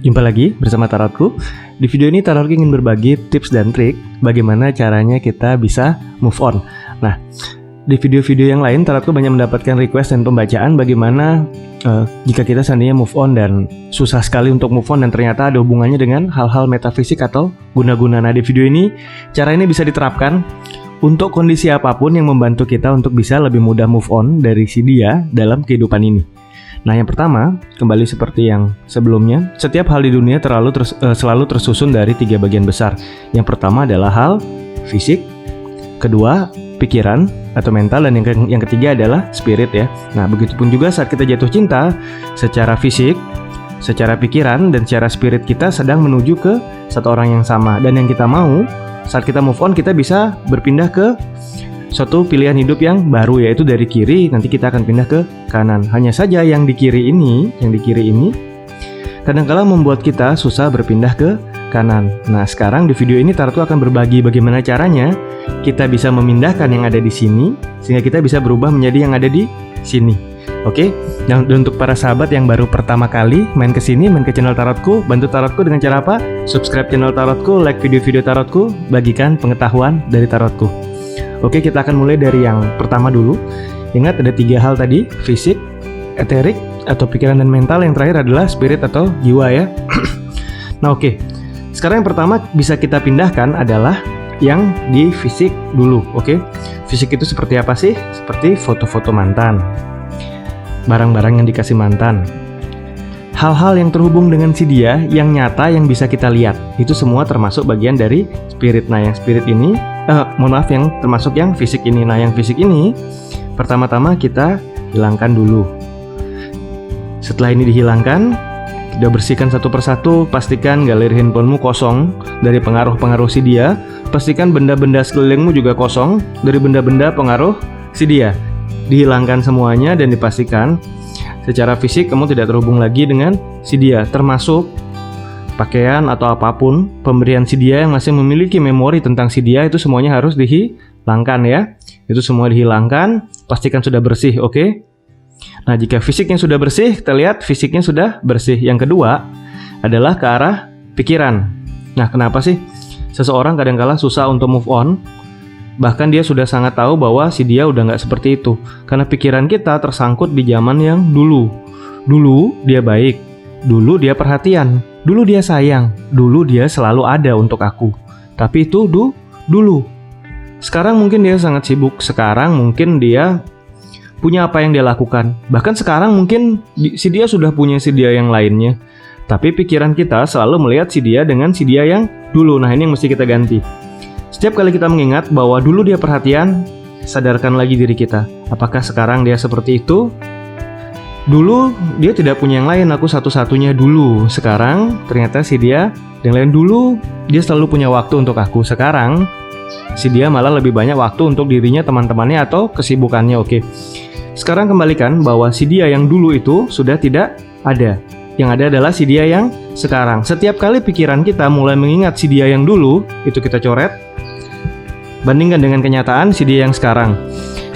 Jumpa lagi bersama Tarotku. Di video ini Tarotku ingin berbagi tips dan trik bagaimana caranya kita bisa move on. Nah, di video-video yang lain Tarotku banyak mendapatkan request dan pembacaan bagaimana jika kita seandainya move on dan susah sekali untuk move on dan ternyata ada hubungannya dengan hal-hal metafisik atau guna-guna. Nah, di video ini cara ini bisa diterapkan untuk kondisi apapun yang membantu kita untuk bisa lebih mudah move on dari si dia dalam kehidupan ini. Nah, yang pertama, kembali seperti yang sebelumnya, setiap hal di dunia selalu tersusun dari 3 bagian besar. Yang pertama adalah hal fisik, kedua pikiran atau mental, dan yang ketiga adalah spirit ya. Nah, begitupun juga saat kita jatuh cinta, secara fisik, secara pikiran, dan secara spirit kita sedang menuju ke satu orang yang sama. Dan yang kita mau, saat kita move on, kita bisa berpindah ke suatu pilihan hidup yang baru, yaitu dari kiri nanti kita akan pindah ke kanan. Hanya saja yang di kiri ini kadang-kala membuat kita susah berpindah ke kanan. Nah, sekarang di video ini Tarotku akan berbagi bagaimana caranya kita bisa memindahkan yang ada di sini sehingga kita bisa berubah menjadi yang ada di sini. Oke? Dan untuk para sahabat yang baru pertama kali main ke sini, main ke channel Tarotku, bantu Tarotku dengan cara apa? Subscribe channel Tarotku, like video-video Tarotku, bagikan pengetahuan dari Tarotku. Oke, kita akan mulai dari yang pertama dulu. Ingat ada 3 hal tadi, fisik, eterik atau pikiran dan mental. Yang terakhir adalah spirit atau jiwa ya. Nah, oke. Sekarang yang pertama bisa kita pindahkan adalah yang di fisik dulu. Oke. Fisik itu seperti apa sih? Seperti foto-foto mantan, barang-barang yang dikasih mantan, hal-hal yang terhubung dengan si dia yang nyata yang bisa kita lihat. Itu semua termasuk bagian dari spirit. Nah, yang spirit ini yang termasuk yang fisik ini. Nah, yang fisik ini pertama-tama kita hilangkan dulu. Setelah ini dihilangkan, kita bersihkan satu persatu. Pastikan galeri handphonemu kosong dari pengaruh-pengaruh si dia. Pastikan benda-benda sekelilingmu juga kosong dari benda-benda pengaruh si dia. Dihilangkan semuanya dan dipastikan secara fisik kamu tidak terhubung lagi dengan si dia, termasuk pakaian atau apapun pemberian si dia yang masih memiliki memori tentang si dia. Itu semuanya harus dihilangkan ya. Itu semua dihilangkan, pastikan sudah bersih, oke? Nah, jika fisiknya sudah bersih, kita lihat fisiknya sudah bersih. Yang kedua adalah ke arah pikiran. Nah, kenapa sih seseorang kadang-kala susah untuk move on? Bahkan dia sudah sangat tahu bahwa si dia udah nggak seperti itu. Karena pikiran kita tersangkut di zaman yang dulu. Dulu dia baik, dulu dia perhatian, dulu dia sayang, dulu dia selalu ada untuk aku. Tapi itu dulu. Sekarang mungkin dia sangat sibuk. Sekarang mungkin dia punya apa yang dia lakukan. Bahkan sekarang mungkin si dia sudah punya si dia yang lainnya. Tapi pikiran kita selalu melihat si dia dengan si dia yang dulu. Nah, ini yang mesti kita ganti. Setiap kali kita mengingat bahwa dulu dia perhatian, sadarkan lagi diri kita. Apakah sekarang dia seperti itu? Dulu dia tidak punya yang lain, aku satu-satunya dulu. Sekarang ternyata si dia yang lain. Dulu dia selalu punya waktu untuk aku. Sekarang si dia malah lebih banyak waktu untuk dirinya, teman-temannya, atau kesibukannya. Oke. Sekarang kembalikan bahwa si dia yang dulu itu sudah tidak ada. Yang ada adalah si dia yang sekarang. Setiap kali pikiran kita mulai mengingat si dia yang dulu, itu kita coret. Bandingkan dengan kenyataan si dia yang sekarang.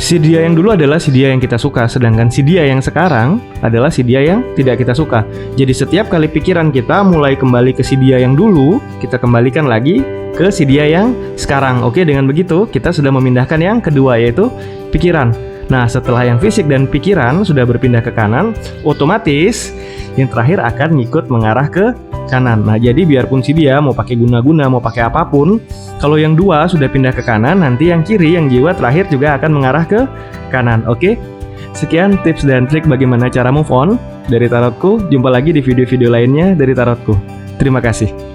Si dia yang dulu adalah si dia yang kita suka, sedangkan si dia yang sekarang adalah si dia yang tidak kita suka. Jadi setiap kali pikiran kita mulai kembali ke si dia yang dulu, kita kembalikan lagi ke si dia yang sekarang. Oke, dengan begitu kita sudah memindahkan yang kedua, yaitu pikiran. Nah, setelah yang fisik dan pikiran sudah berpindah ke kanan, otomatis yang terakhir akan ngikut mengarah ke kanan. Nah, jadi biarpun si dia mau pakai guna-guna, mau pakai apapun, kalau yang dua sudah pindah ke kanan, nanti yang kiri, yang jiwa terakhir juga akan mengarah ke kanan. Oke? Sekian tips dan trik bagaimana cara move on dari Tarotku. Jumpa lagi di video-video lainnya dari Tarotku. Terima kasih.